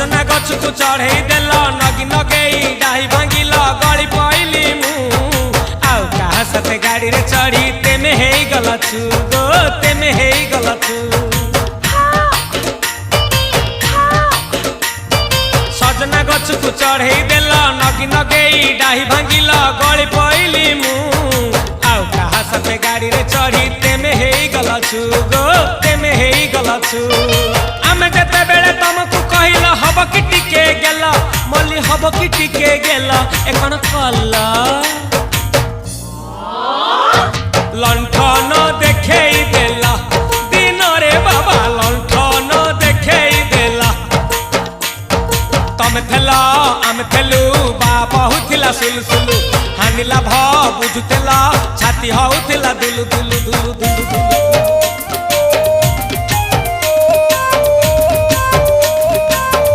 सजना गछ को चढ़े देल नगी नगेई डाही भांगिल गली पइली मु आउ कहा साथे गाड़ी रे चढ़ी तेमे हे गलछु गो तेमे हे गलछु सजना गछ को चढ़े देल नगी नगेई डाही भांगिल गली पइली मु आउ कहा साथे गाड़ी रे चढ़ी तेमे हे गलछु गो तेमे हे गलछु आमे जेते बेले तुमको कहिल हब कि टिके गेल मल्ली हब कि टिके गेल एखन कल लंठन देखेई देला दिन रे बाबा लंठन देखेई देला तमे थेला आमे थेलु बाबा हुथिला सुलसुलु हानिला भ बुझुतेला छाती हउथिला दुलु दुलु दुलु दुलु दुलु